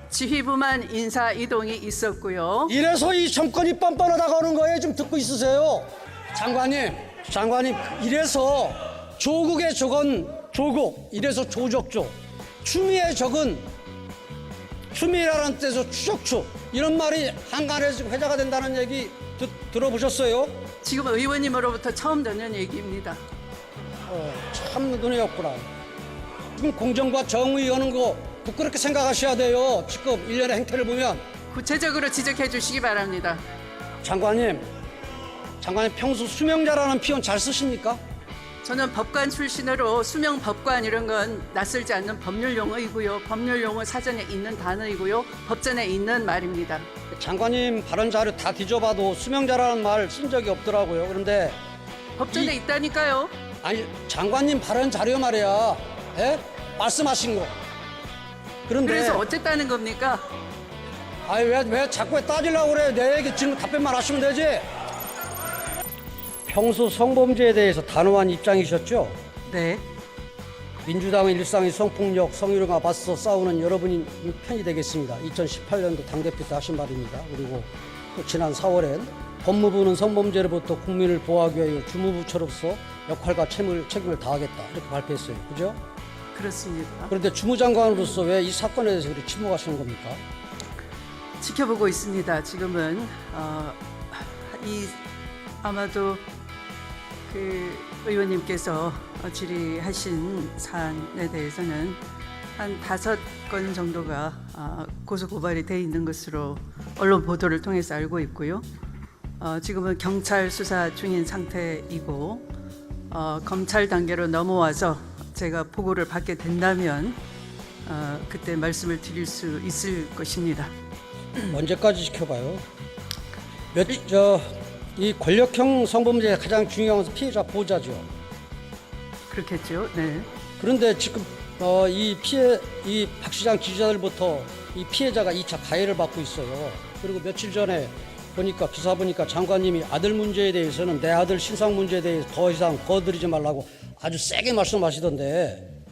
지휘부만 인사 이동이 있었고요. 이래서 이 정권이 뻔뻔하다가 오는 거예요. 좀 듣고 있으세요. 장관님, 이래서 조국의 적은 조국, 이래서 조적조, 추미애 적은 추미애라는 뜻에서 추적추, 이런 말이 한간에서 회자가 된다는 얘기 들어보셨어요? 지금 의원님으로부터 처음 듣는 얘기입니다. 참 눈이 없구나. 지금 공정과 정의 하는 거 부끄럽게 생각하셔야 돼요. 지금 일련의 행태를 보면. 구체적으로 지적해 주시기 바랍니다. 장관님 평소 수명자라는 표현 잘 쓰십니까? 저는 법관 출신으로 수명 법관 이런 건 낯설지 않는 법률 용어이고요. 법률 용어 사전에 있는 단어이고요. 법전에 있는 말입니다. 장관님 발언 자료 다 뒤져봐도 수명자라는 말 쓴 적이 없더라고요. 그런데 법전에 있다니까요. 아니 장관님 발언 자료 말이야. 예? 말씀하신 거. 그런데 그래서 어쨌다는 겁니까? 아니 왜 자꾸 따지려고 그래? 내 얘기 지금 답변만 하시면 되지. 평소 성범죄에 대해서 단호한 입장이셨죠? 네. 민주당의 일상의 성폭력, 성희롱과 맞서 싸우는 여러분이 편이 되겠습니다. 2018년도 당대표 때 하신 말입니다. 그리고 또 지난 4월엔 법무부는 성범죄로부터 국민을 보호하기 위하여 주무부처로서 역할과 책임을 다하겠다. 이렇게 발표했어요. 그죠? 그렇습니다. 그런데 주무장관으로서 왜 이 사건에 대해서 그렇게 침묵하시는 겁니까? 지켜보고 있습니다. 지금은 아마도 그 의원님께서 질의하신 사안에 대해서는 한 5건 정도가 고소 고발이 돼 있는 것으로 언론 보도를 통해서 알고 있고요. 지금은 경찰 수사 중인 상태이고 검찰 단계로 넘어와서 제가 보고를 받게 된다면 그때 말씀을 드릴 수 있을 것입니다. 언제까지 지켜봐요? 이 권력형 성범죄의 가장 중요한 것은 피해자 보호자죠. 그렇겠죠. 네. 그런데 지금 이 박 시장 지지자들부터 이 피해자가 2차 가해를 받고 있어요. 그리고 며칠 전에 기사 보니까 장관님이 아들 문제에 대해서는 내 아들 신상 문제에 대해서 더 이상 거들이지 말라고 아주 세게 말씀하시던데,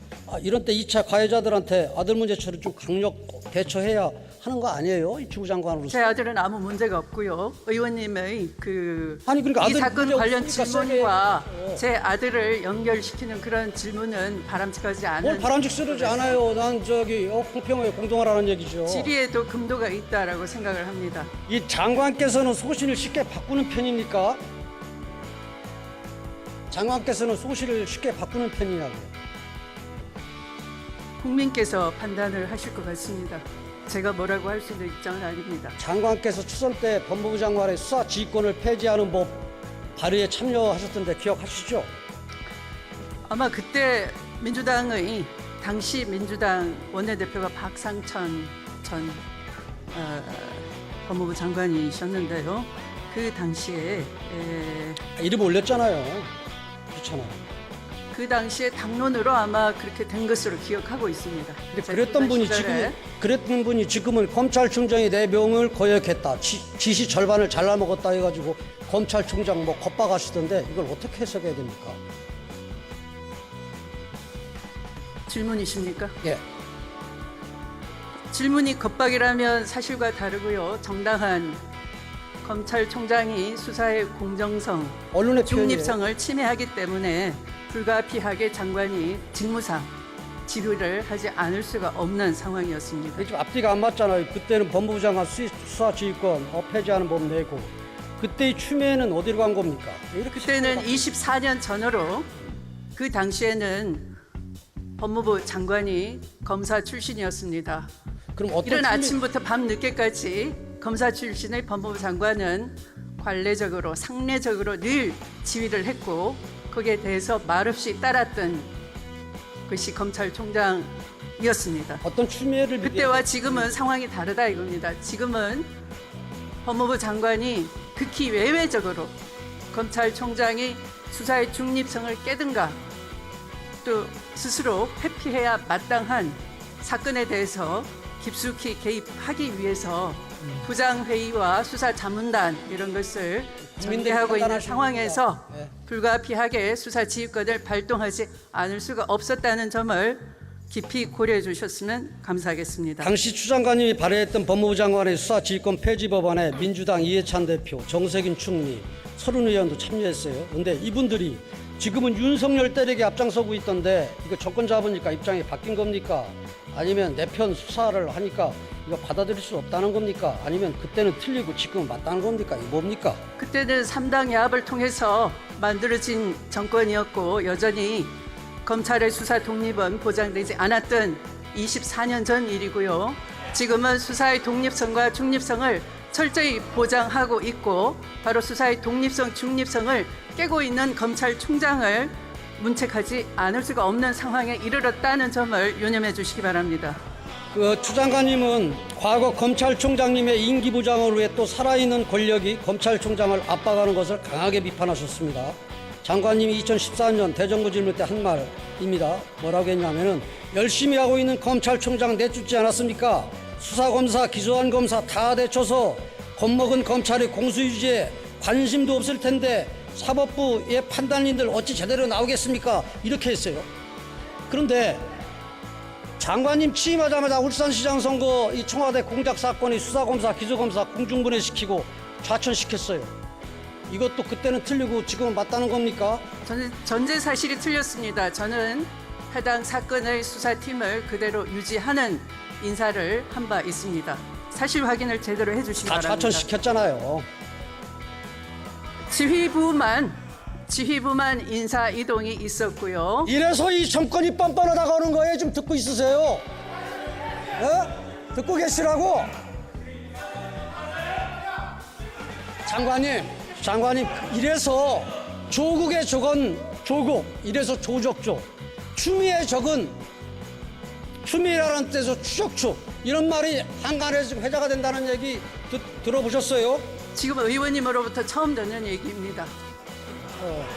이런 때 2차 가해자들한테 아들 문제처럼 좀 강력 대처해야 하는 거 아니에요? 이 주무장관으로서. 제 아들은 아무 문제가 없고요. 의원님의 그러니까 이 사건 관련 없으니까 질문과 세게. 제 아들을 연결시키는 그런 질문은 바람직하지 뭘 않은. 바람직스러지 않아요. 난 공평하게 공정하라는 얘기죠. 질의에도 금도가 있다라고 생각을 합니다. 이 장관께서는 소신을 쉽게 바꾸는 편입니까? 장관께서는 소신을 쉽게 바꾸는 편이냐고요. 국민께서 판단을 하실 것 같습니다. 제가 뭐라고 할 수 있는 입장은 아닙니다. 장관께서 추선 때 법무부 장관의 수사 지휘권을 폐지하는 법 발의에 참여하셨던데 기억하시죠? 아마 그때 당시 민주당 원내대표가 박상천 전 법무부 장관이셨는데요. 그 당시에 이름 올렸잖아요. 그렇잖아요. 그 당시에 당론으로 아마 그렇게 된 것으로 기억하고 있습니다. 그랬던 분이 지금은 검찰총장이 내 명을 거역했다, 지시 절반을 잘라먹었다 해가지고 검찰총장 겁박하시던데 이걸 어떻게 해석해야 됩니까? 질문이십니까? 예. 질문이 겁박이라면 사실과 다르고요. 정당한 검찰총장이 수사의 공정성, 언론의 중립성을 침해하기 때문에 불가피하게 장관이 직무상 지휘를 하지 않을 수가 없는 상황이었습니다. 지금 앞뒤가 안 맞잖아요. 그때는 법무부 장관 수사 지휘권 폐지하는 법 내고, 그때의 추미애는 어디로 간 겁니까? 그때는 24년 전으로 그 당시에는 법무부 장관이 검사 출신이었습니다. 그럼 이른 아침부터 밤 늦게까지 검사 출신의 법무부 장관은 관례적으로 상례적으로 늘 지휘를 했고 거기에 대해서 말없이 따랐던 것이 검찰총장이었습니다. 어떤 추미애를 그때와 지금은 상황이 다르다 이겁니다. 지금은 법무부 장관이 극히 외외적으로 검찰총장이 수사의 중립성을 깨든가 또 스스로 회피해야 마땅한 사건에 대해서 깊숙이 개입하기 위해서 부장회의와 수사자문단 이런 것을 전개하고 있는 상황에서 불가피하게 수사 지휘권을 발동하지 않을 수가 없었다는 점을 깊이 고려해 주셨으면 감사하겠습니다. 당시 추 장관님이 발의했던 법무부 장관의 수사지휘권 폐지 법안에 민주당 이해찬 대표, 정세균 총리, 서른 의원도 참여했어요. 그런데 이분들이 지금은 윤석열 때리기 앞장서고 있던데 이거 정권 잡으니까 입장이 바뀐 겁니까? 아니면 내 편 수사를 하니까 이거 받아들일 수 없다는 겁니까? 아니면 그때는 틀리고 지금은 맞다는 겁니까? 이거 뭡니까? 그때는 3당 야합을 통해서 만들어진 정권이었고 여전히 검찰의 수사 독립은 보장되지 않았던 24년 전 일이고요. 지금은 수사의 독립성과 중립성을 철저히 보장하고 있고 바로 수사의 독립성, 중립성을 깨고 있는 검찰총장을 문책하지 않을 수가 없는 상황에 이르렀다는 점을 유념해 주시기 바랍니다. 추 장관님은 과거 검찰총장님의 임기 부장을 위해 또 살아있는 권력이 검찰총장을 압박하는 것을 강하게 비판하셨습니다. 장관님이 2014년 대정부 질문 때 한 말입니다. 뭐라고 했냐면은 열심히 하고 있는 검찰총장 내쫓지 않았습니까? 수사검사, 기소한 검사 다 내쳐서 겁먹은 검찰의 공수유지에 관심도 없을 텐데 사법부의 판단인들 어찌 제대로 나오겠습니까? 이렇게 했어요. 그런데 장관님 취임하자마자 울산시장 선거 이 청와대 공작 사건의 수사검사, 기소검사 공중분해시키고 좌천시켰어요. 이것도 그때는 틀리고 지금은 맞다는 겁니까? 저는 전제 사실이 틀렸습니다. 저는 해당 사건의 수사팀을 그대로 유지하는 인사를 한 바 있습니다. 사실 확인을 제대로 해주시기 다 바랍니다. 좌천시켰잖아요. 지휘부만 인사 이동이 있었고요. 이래서 이 정권이 뻔뻔하다가 오는 거예요. 좀 듣고 있으세요. 듣고 계시라고. 장관님 이래서 조국의 적은 조국, 이래서 조적조, 추미애 적은 추미애라는 뜻에서 추적추, 이런 말이 한간에서 지금 회자가 된다는 얘기 들어보셨어요? 지금 의원님으로부터 처음 듣는 얘기입니다.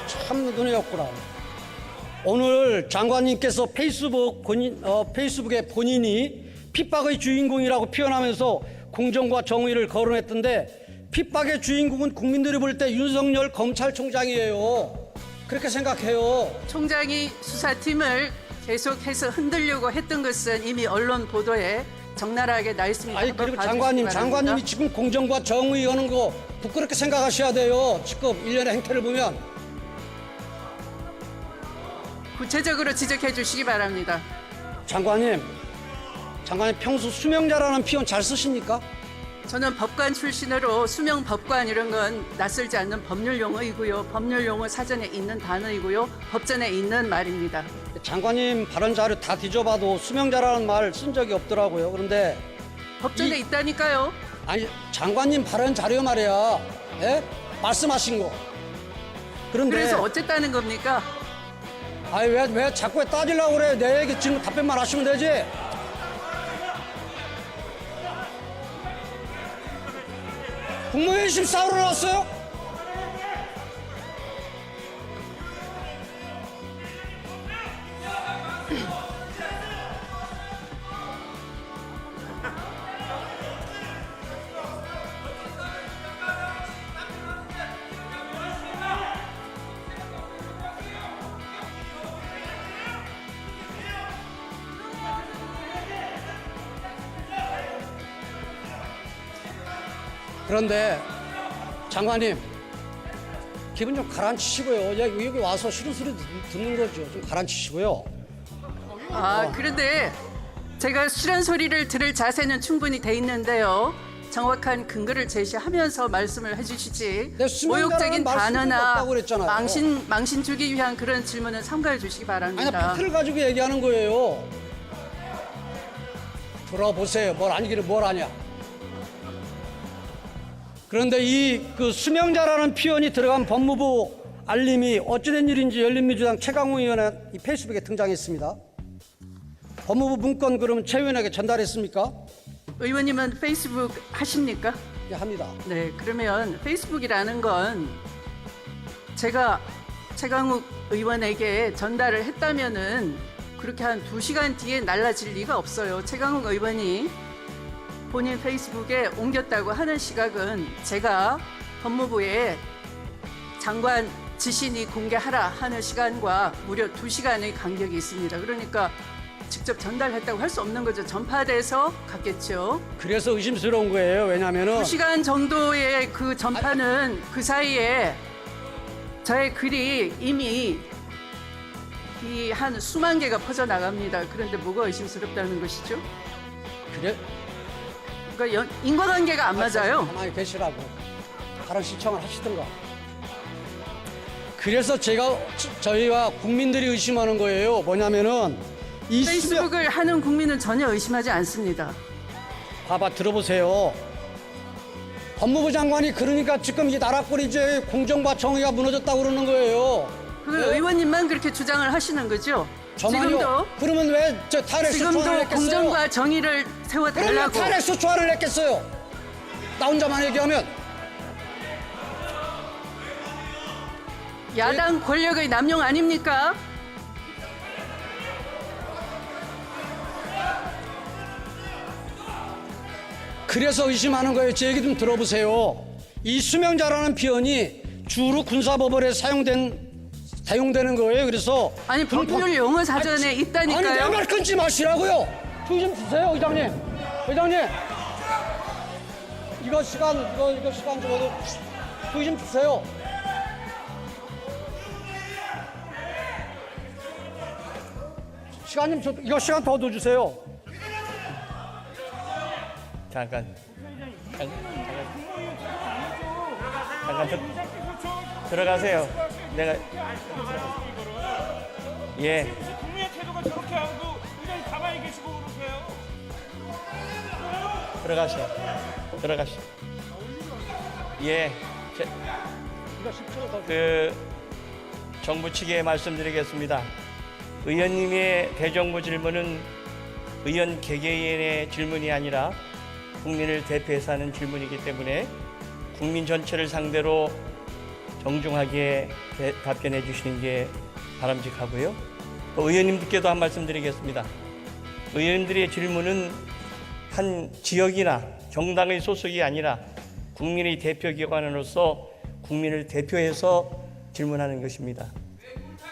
참 눈이 없구나. 오늘 장관님께서 페이스북에 본인이 핍박의 주인공이라고 표현하면서 공정과 정의를 거론했던데 핍박의 주인공은 국민들이 볼 때 윤석열 검찰총장이에요. 그렇게 생각해요. 총장이 수사팀을 계속해서 흔들려고 했던 것은 이미 언론 보도에 적나라하게 나 있습니다. 아니 한번 그리고 봐주시기 바랍니다. 장관님이 지금 공정과 정의 하는 거 부끄럽게 생각하셔야 돼요. 지금 일련의 행태를 보면. 구체적으로 지적해 주시기 바랍니다. 장관님 평소 수명자라는 표현 잘 쓰십니까? 저는 법관 출신으로 수명 법관 이런 건 낯설지 않는 법률 용어이고요. 법률 용어 사전에 있는 단어이고요. 법전에 있는 말입니다. 장관님 발언 자료 다 뒤져봐도 수명자라는 말 쓴 적이 없더라고요. 그런데 법전에 있다니까요. 아니 장관님 발언 자료 말이야. 예? 말씀하신 거. 그런데 그래서 어쨌다는 겁니까? 아니 왜 자꾸 따지려고 그래? 내 얘기 지금 답변만 하시면 되지. 국무회의 심 싸우러 나왔어요? 그런데 장관님 기분 좀 가라앉히시고요. 여기 와서 싫은 소리 듣는 거죠. 좀 가라앉히시고요. 그런데 제가 싫은 소리를 들을 자세는 충분히 돼 있는데요. 정확한 근거를 제시하면서 말씀을 해주시지 네, 수명자라는 모욕적인 말 쓸 필요가 단어나 없다고 그랬잖아요. 망신 주기 위한 그런 질문은 삼가해 주시기 아니 바랍니다. 팩트를 가지고 얘기하는 거예요. 들어보세요. 뭘 아니기를 뭘 아냐. 그런데 그 수명자라는 표현이 들어간 법무부 알림이 어찌된 일인지 열린민주당 최강욱 의원의 이 페이스북에 등장했습니다. 법무부 문건 그러면 최 의원에게 전달했습니까? 의원님은 페이스북 하십니까? 예, 합니다. 네, 그러면 페이스북이라는 건 제가 최강욱 의원에게 전달을 했다면은 그렇게 한 2시간 뒤에 날라질 리가 없어요. 최강욱 의원이 본인 페이스북에 옮겼다고 하는 시각은 제가 법무부에 장관 지신이 공개하라 하는 시간과 무려 2시간의 간격이 있습니다. 그러니까 직접 전달했다고 할 수 없는 거죠. 전파돼서 갔겠죠. 그래서 의심스러운 거예요. 왜냐면은 2시간 정도의 그 전파는 그 사이에 저의 글이 이미 이 한 수만 개가 퍼져나갑니다. 그런데 뭐가 의심스럽다는 것이죠? 그래 그러니까 인과관계가 안 맞아요. 가만히 계시라고 다른 신청을 하시든가. 그래서 제가 저희와 국민들이 의심하는 거예요. 뭐냐면은 이 페이스북을 하는 국민은 전혀 의심하지 않습니다. 봐봐 들어보세요. 법무부 장관이 그러니까 지금 이 나라꼴이 이제 공정과 정의가 무너졌다고 그러는 거예요. 그걸 네? 의원님만 그렇게 주장을 하시는 거죠? 저만요. 지금도 그러면 왜 저 탄핵 소추안을 지금도 냈겠어요? 공정과 정의를 그러면 세워달라고. 탄핵 소추안을 냈겠어요. 나 혼자만 얘기하면. 야당 권력의 남용 아닙니까? 그래서 의심하는 거예요. 제 얘기 좀 들어보세요. 이 수명자라는 표현이 주로 군사법원에 사용되는 거예요. 그래서 아니 법률 용어 사전에 있다니까요. 아니 내 말 끊지 마시라고요. 조기 좀 주세요, 의장님. 의장님. 이거 시간 적어도 조기 좀 주세요. 시간 좀 이거 시간 더 넣어주세요. 잠깐 들어가세요. 내가 예 국민의 태도가 저렇게 하고 그냥 가만히 계시고 그러세요. 들어가시오. 예, 이거 10초 더. 그 정부 측에 말씀드리겠습니다. 의원님의 대정부 질문은 의원 개개인의 질문이 아니라 국민을 대표해서 하는 질문이기 때문에 국민 전체를 상대로 정중하게 답변해 주시는 게 바람직하고요. 또 의원님들께도 한 말씀 드리겠습니다. 의원님들의 질문은 한 지역이나 정당의 소속이 아니라 국민의 대표기관으로서 국민을 대표해서 질문하는 것입니다.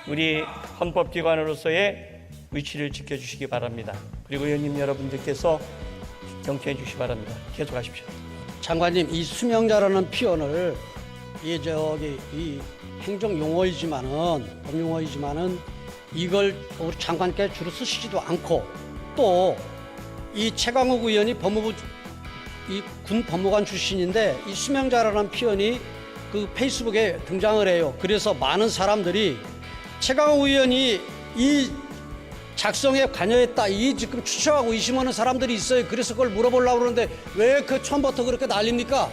우리 헌법기관으로서의 위치를 지켜주시기 바랍니다. 그리고 의원님 여러분들께서 경청해 주시기 바랍니다. 계속하십시오. 장관님, 이 수명자라는 표현을 이 행정 용어이지만은 법용어이지만은 이걸 우리 장관께 주로 쓰시지도 않고 또 이 최강욱 의원이 법무부 이 군 법무관 출신인데 이 수명자라는 표현이 그 페이스북에 등장을 해요. 그래서 많은 사람들이 최강욱 의원이 이 작성에 관여했다 이 지금 추측하고 의심하는 사람들이 있어요. 그래서 그걸 물어보려고 그러는데 왜 그 처음부터 그렇게 난립니까?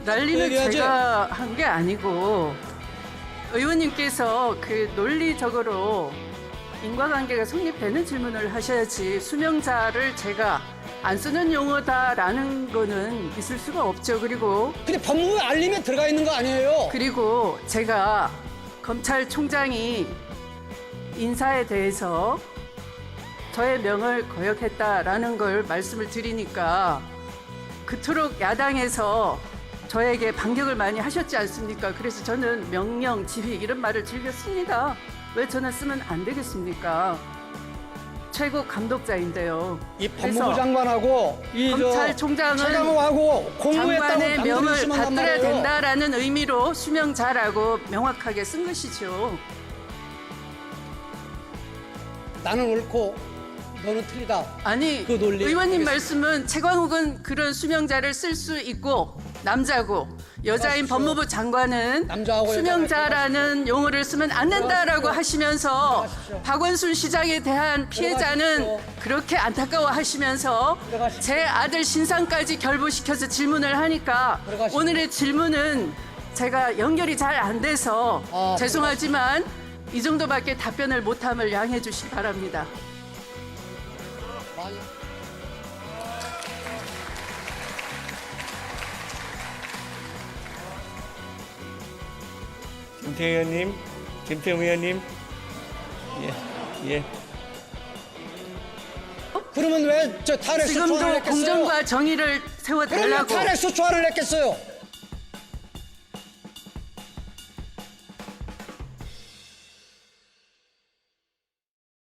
난리는 얘기하지. 제가 한 게 아니고 의원님께서 그 논리적으로 인과관계가 성립되는 질문을 하셔야지 수명자를 제가 안 쓰는 용어다라는 거는 있을 수가 없죠. 근데 법무부에 알림에 들어가 있는 거 아니에요? 그리고 제가 검찰총장이 인사에 대해서 저의 명을 거역했다라는 걸 말씀을 드리니까 그토록 야당에서 저에게 반격을 많이 하셨지 않습니까? 그래서 저는 명령, 지휘 이런 말을 즐겨 씁니다. 왜 저는 쓰면 안 되겠습니까? 최고 감독자인데요. 이 법무부 그래서 장관하고 이 검찰총장은 최강욱하고 공부했다고 장관의 명을 방금 쓰면 받들어야 말이에요. 된다라는 의미로 수명자라고 명확하게 쓴 것이죠. 나는 옳고 너는 틀리다. 아니 그 논리 의원님 알겠습니다. 말씀은 최광욱은 그런 수명자를 쓸 수 있고 남자고 여자인 들어가십시오. 법무부 장관은 남자하고 수명자라는 용어를 쓰면 안 된다라고 하시면서 들어가십시오. 박원순 시장에 대한 피해자는 들어가십시오. 그렇게 안타까워하시면서 들어가십시오. 제 아들 신상까지 결부시켜서 질문을 하니까 들어가십시오. 오늘의 질문은 제가 연결이 잘 안 돼서 아, 죄송하지만 이 정도밖에 답변을 못함을 양해해 주시기 바랍니다. 김태형 의원님, 예. 그러면 왜 저 탄핵 소추안을 지금도 냈겠어요? 공정과 정의를 그러면 세워달라고. 탄핵 소추안을 냈겠어요?